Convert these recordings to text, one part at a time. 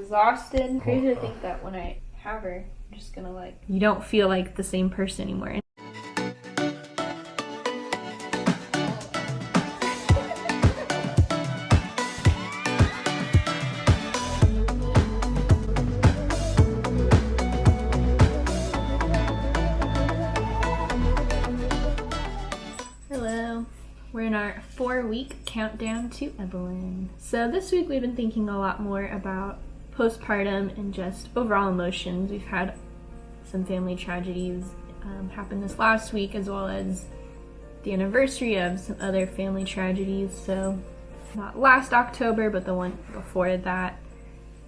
exhausted. Crazy to think that when I have her, I'm just gonna you don't feel like the same person anymore. Hello. We're in our 4-week countdown to Evelyn. So this week we've been thinking a lot more about postpartum and just overall emotions. We've had some family tragedies happen this last week, as well as the anniversary of some other family tragedies. So not last October, but the one before that,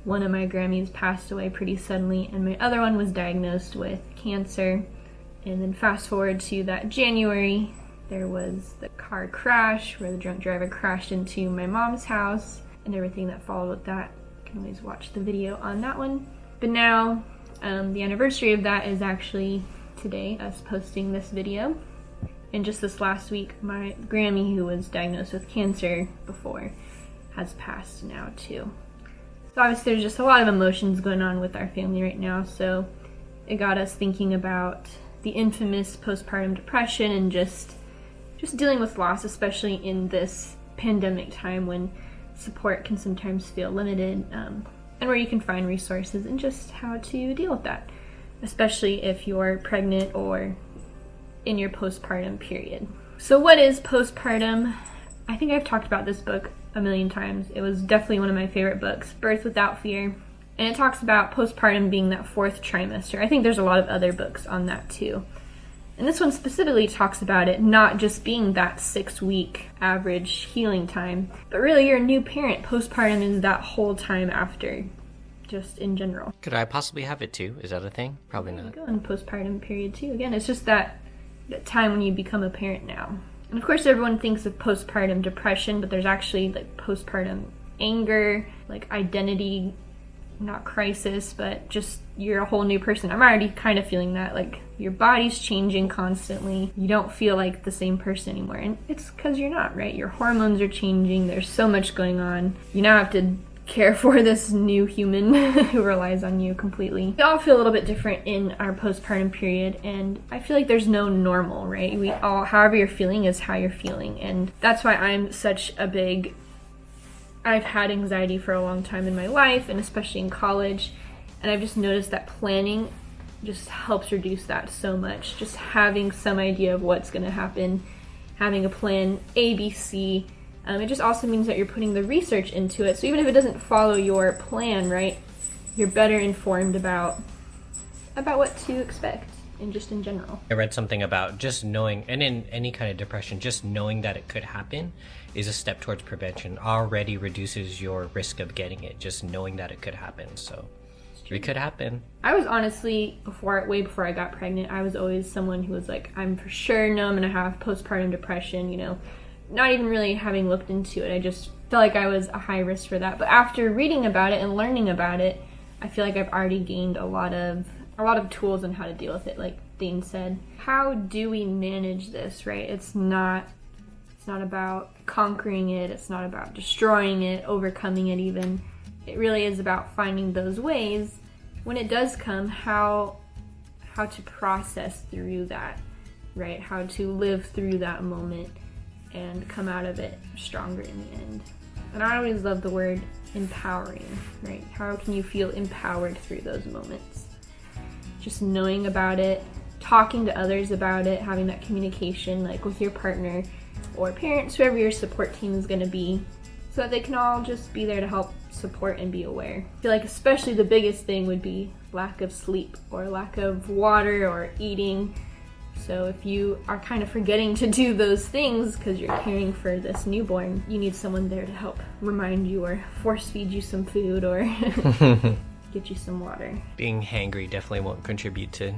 one of my Grammys passed away pretty suddenly, and my other one was diagnosed with cancer. And then fast forward to that January, there was the car crash where the drunk driver crashed into my mom's house and everything that followed with that. You can always watch the video on that one. But now, the anniversary of that is actually today, us posting this video. And just this last week, my Grammy, who was diagnosed with cancer before, has passed now too. So obviously there's just a lot of emotions going on with our family right now, so it got us thinking about the infamous postpartum depression and just dealing with loss, especially in this pandemic time when support can sometimes feel limited, and where you can find resources and just how to deal with that, especially if you're pregnant or in your postpartum period. So what is postpartum? I think I've talked about this book a million times. It was definitely one of my favorite books, Birth Without Fear. And it talks about postpartum being that 4th trimester. I think there's a lot of other books on that too. And this one specifically talks about it not just being that 6-week average healing time, but really you're a new parent. Postpartum is that whole time after, just in general. Could I possibly have it too? Is that a thing? Probably not. Go in postpartum period too. Again, it's just that time when you become a parent now. And of course everyone thinks of postpartum depression, but there's actually postpartum anger, identity, not crisis, but just you're a whole new person. I'm already kind of feeling that, your body's changing constantly. You don't feel like the same person anymore. And it's because you're not, right? Your hormones are changing. There's so much going on. You now have to care for this new human who relies on you completely. We all feel a little bit different in our postpartum period, and I feel like there's no normal, right? We all, however you're feeling is how you're feeling. And that's why I'm such a big, I've had anxiety for a long time in my life, and especially in college, and I've just noticed that planning just helps reduce that so much. Just having some idea of what's going to happen, having a plan A, B, C. It just also means that you're putting the research into it. So even if it doesn't follow your plan, right, you're better informed about what to expect and just in general. I read something about just knowing, and in any kind of depression, just knowing that it could happen is a step towards prevention. Already reduces your risk of getting it, just knowing that it could happen. So it could happen. I was honestly, way before I got pregnant, I was always someone who was like, I'm for sure know I'm gonna have postpartum depression, not even really having looked into it. I just felt like I was a high risk for that. But after reading about it and learning about it, I feel like I've already gained a lot of tools on how to deal with it. Like Dean said, how do we manage this, right? It's not about conquering it. It's not about destroying it, overcoming it even. It really is about finding those ways when it does come, how to process through that, right? How to live through that moment and come out of it stronger in the end. And I always love the word empowering, right? How can you feel empowered through those moments? Just knowing about it, talking to others about it, having that communication with your partner or parents, whoever your support team is going to be, so that they can all just be there to help support and be aware. I feel like especially the biggest thing would be lack of sleep or lack of water or eating. So if you are kind of forgetting to do those things because you're caring for this newborn, you need someone there to help remind you or force feed you some food or get you some water. Being hangry definitely won't contribute to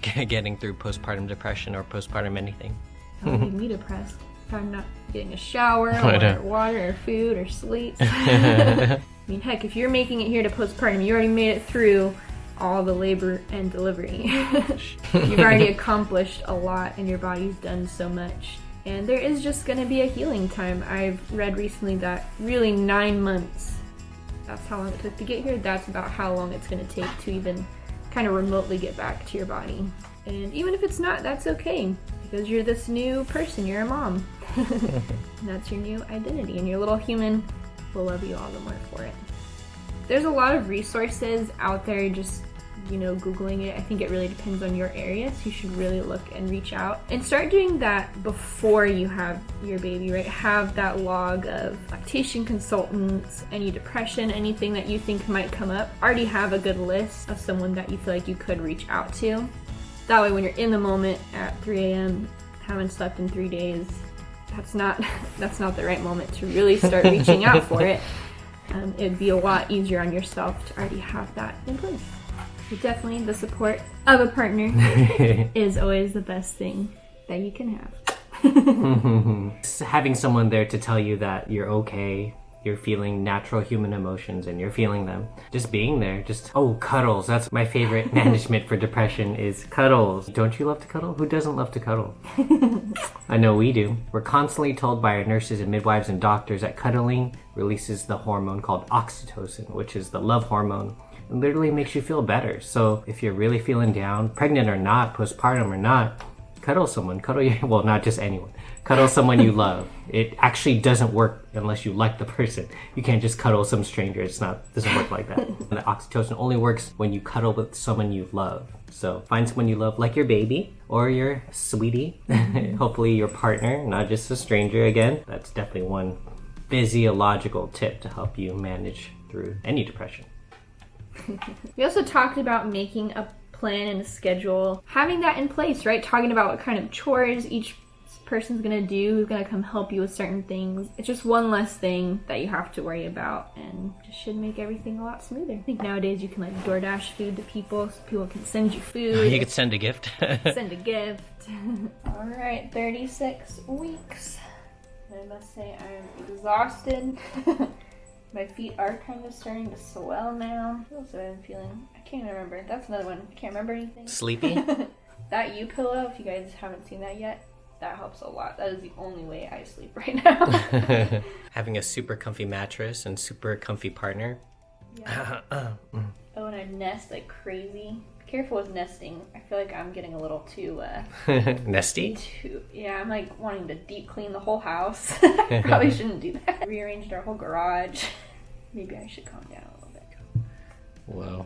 getting through postpartum depression or postpartum anything. That'll make me depressed if I'm not getting a shower or water or food or sleep. I mean, heck, if you're making it here to postpartum, you already made it through all the labor and delivery. You've already accomplished a lot and your body's done so much. And there is just going to be a healing time. I've read recently that really 9 months that's how long it took to get here. That's about how long it's going to take to even kind of remotely get back to your body. And even if it's not, that's okay, because you're this new person. You're a mom. And that's your new identity, and your little human will love you all the more for it. There's a lot of resources out there, just, you know, Googling it. I think it really depends on your area, so you should really look and reach out. And start doing that before you have your baby, right? Have that log of lactation consultants, any depression, anything that you think might come up. Already have a good list of someone that you feel like you could reach out to. That way when you're in the moment at 3 a.m., haven't slept in 3 days, that's not the right moment to really start reaching out for it. It'd be a lot easier on yourself to already have that in place. So definitely the support of a partner is always the best thing that you can have. Having someone there to tell you that you're okay, you're feeling natural human emotions and you're feeling them. Just being there, cuddles. That's my favorite management for depression is cuddles. Don't you love to cuddle? Who doesn't love to cuddle? I know we do. We're constantly told by our nurses and midwives and doctors that cuddling releases the hormone called oxytocin, which is the love hormone. It literally makes you feel better. So if you're really feeling down, pregnant or not, postpartum or not, cuddle someone. Well, not just anyone. Cuddle someone you love. It actually doesn't work unless you like the person. You can't just cuddle some stranger. Doesn't work like that. And the oxytocin only works when you cuddle with someone you love. So find someone you love, like your baby or your sweetie. Hopefully your partner, not just a stranger again. That's definitely one physiological tip to help you manage through any depression. We also talked about making a plan and a schedule, having that in place, right? Talking about what kind of chores each person's gonna do, who's gonna come help you with certain things. It's just one less thing that you have to worry about, and just should make everything a lot smoother. I think nowadays you can like DoorDash food to people, so people can send you food. You could send a gift. Send a gift. All right, 36 weeks. I must say I'm exhausted. My feet are kind of starting to swell now. What else have I been feeling? I can't even remember. That's another one. I can't remember anything. Sleepy? That U-pillow, if you guys haven't seen that yet, that helps a lot. That is the only way I sleep right now. Having a super comfy mattress and super comfy partner. Yeah. Oh, and I nest like crazy. Be careful with nesting. I feel like I'm getting a little too... Nesty? Yeah, I'm like wanting to deep clean the whole house. Probably shouldn't do that. Rearranged our whole garage. Maybe I should calm down a little bit. Whoa.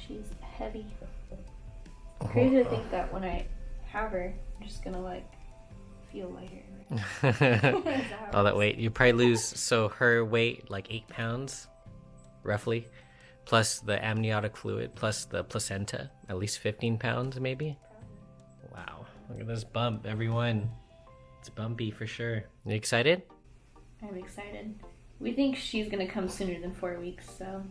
She's heavy. Crazy to think that when I have her, I'm just gonna like feel lighter. All that weight. You probably lose, so her weight, like 8 pounds, roughly, plus the amniotic fluid, plus the placenta, at least 15 pounds maybe. Wow, look at this bump, everyone. It's bumpy for sure. You excited? I'm excited. We think she's gonna come sooner than 4 weeks, so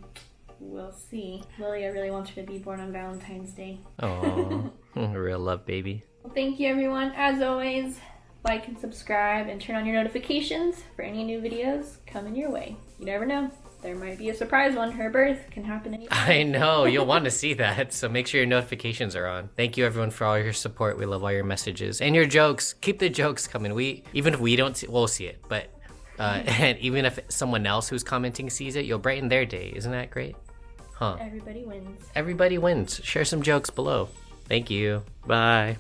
we'll see. Lilia really wants her to be born on Valentine's Day. Oh, real love baby. Well, thank you everyone. As always, like and subscribe and turn on your notifications for any new videos coming your way. You never know. There might be a surprise one. Her birth can happen anytime. I know, you'll want to see that, so make sure your notifications are on. Thank you everyone for all your support. We love all your messages and your jokes. Keep the jokes coming. Even if we don't see, we'll see it, but and even if someone else who's commenting sees it, you'll brighten their day. Isn't that great? Huh? Everybody wins. Everybody wins. Share some jokes below. Thank you. Bye.